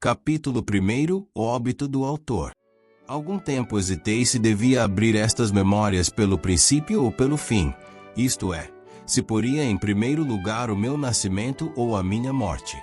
Capítulo 1. O óbito do autor. Algum tempo hesitei se devia abrir estas memórias pelo princípio ou pelo fim, isto é, se poria em primeiro lugar o meu nascimento ou a minha morte.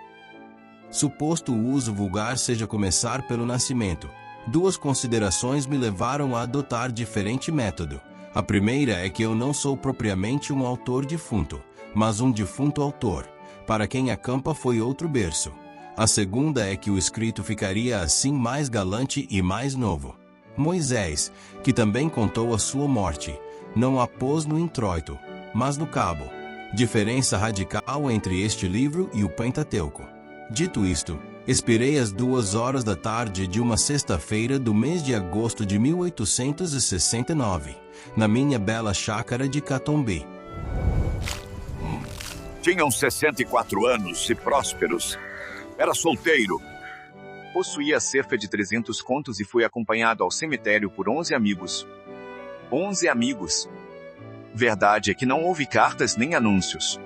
Suposto o uso vulgar seja começar pelo nascimento, duas considerações me levaram a adotar diferente método. A primeira é que eu não sou propriamente um autor defunto, mas um defunto autor, para quem a campa foi outro berço. A segunda é que o escrito ficaria assim mais galante e mais novo. Moisés, que também contou a sua morte, não a pôs no introito, mas no cabo. Diferença radical entre este livro e o Pentateuco. Dito isto, expirei às 2 da tarde de uma sexta-feira do mês de agosto de 1869, na minha bela chácara de Catombi. Tinham 64 anos e prósperos. Era solteiro. Possuía cerca de 300 contos e foi acompanhado ao cemitério por 11 amigos. 11 amigos. Verdade é que não houve cartas nem anúncios.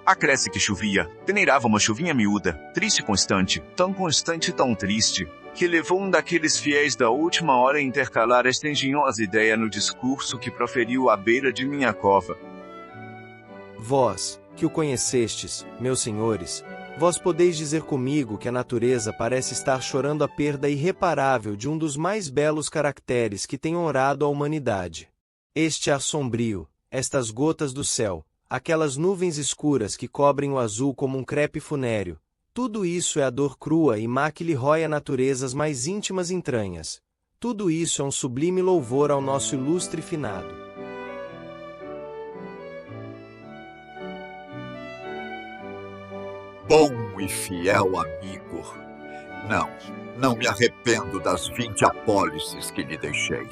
Acresce que chovia, peneirava uma chuvinha miúda, triste e constante, tão triste, que levou um daqueles fiéis da última hora a intercalar esta engenhosa ideia no discurso que proferiu à beira de minha cova. Vós, que o conhecestes, meus senhores, vós podeis dizer comigo que a natureza parece estar chorando a perda irreparável de um dos mais belos caracteres que tem honrado a humanidade. Este ar sombrio, estas gotas do céu, aquelas nuvens escuras que cobrem o azul como um crepe funéreo, tudo isso é a dor crua e má que lhe rói a natureza as mais íntimas entranhas. Tudo isso é um sublime louvor ao nosso ilustre finado. Bom e fiel amigo. Não me arrependo das 20 apólices que lhe deixei.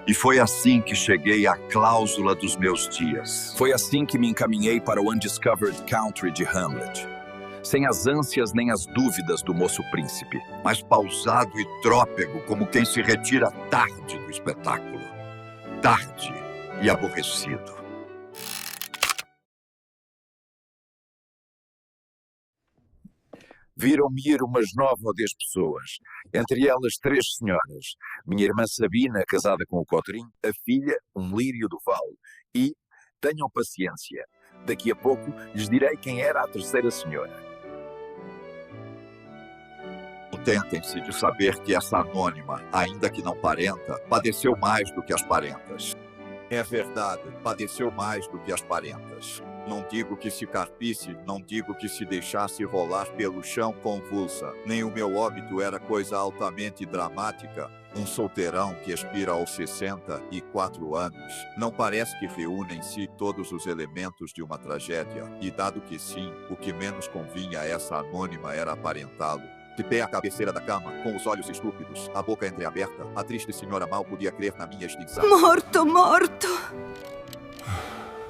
E foi assim que cheguei à cláusula dos meus dias. Foi assim que me encaminhei para o Undiscovered Country de Hamlet. Sem as ânsias nem as dúvidas do moço príncipe. Mas pausado e trôpego, como quem se retira tarde do espetáculo. Tarde e aborrecido. Viram-me ir umas 9 ou 10 pessoas, entre elas 3 senhoras, minha irmã Sabina, casada com o Cotrim, a filha, um lírio do Val, e, tenham paciência, daqui a pouco lhes direi quem era a terceira senhora. Contentem-se de saber que essa anônima, ainda que não parenta, padeceu mais do que as parentas. É verdade, padeceu mais do que as parentas. Não digo que se carpisse, não digo que se deixasse rolar pelo chão convulsa. Nem o meu óbito era coisa altamente dramática. Um solteirão que expira aos 64 anos. Não parece que reúne em si todos os elementos de uma tragédia. E dado que sim, o que menos convinha a essa anônima era aparentá-lo. De pé à cabeceira da cama, com os olhos estúpidos, a boca entreaberta, a triste senhora mal podia crer na minha extinção. Morto!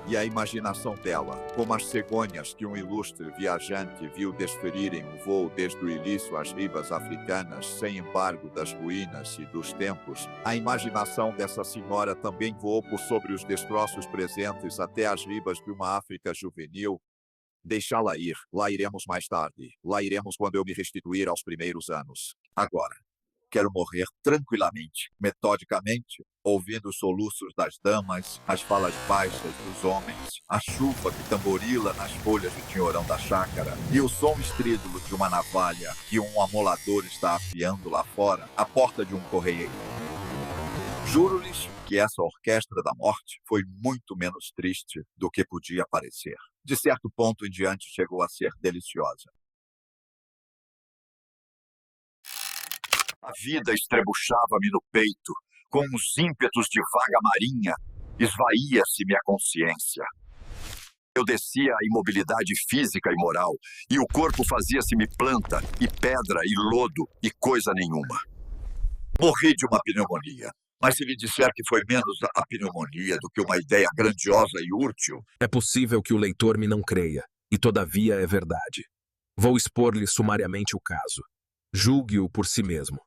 E a imaginação dela, como as cegonhas que um ilustre viajante viu desferirem o voo desde o Ilício às ribas africanas, sem embargo das ruínas e dos tempos, a imaginação dessa senhora também voou por sobre os destroços presentes até as ribas de uma África juvenil. Deixá-la ir, lá iremos mais tarde, lá iremos quando eu me restituir aos primeiros anos. Agora, quero morrer tranquilamente, metodicamente, ouvindo os soluços das damas, as falas baixas dos homens, a chuva que tamborila nas folhas do tinhorão da chácara e o som estrídulo de uma navalha que um amolador está afiando lá fora, à porta de um correeiro. Juro-lhes que essa orquestra da morte foi muito menos triste do que podia parecer. De certo ponto em diante chegou a ser deliciosa. A vida estrebuchava-me no peito, com uns ímpetos de vaga marinha, esvaía-se-me a consciência. Eu descia a imobilidade física e moral, e o corpo fazia-se-me planta, e pedra, e lodo, e coisa nenhuma. Morri de uma pneumonia. Mas se lhe disser que foi menos a pneumonia do que uma ideia grandiosa e útil... É possível que o leitor me não creia, e todavia é verdade. Vou expor-lhe sumariamente o caso. Julgue-o por si mesmo.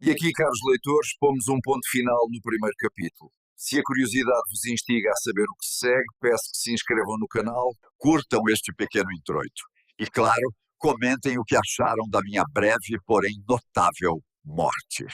E aqui, caros leitores, pomos um ponto final no primeiro capítulo. Se a curiosidade vos instiga a saber o que se segue, peço que se inscrevam no canal, curtam este pequeno introito. E, claro, comentem o que acharam da minha breve, porém notável morte.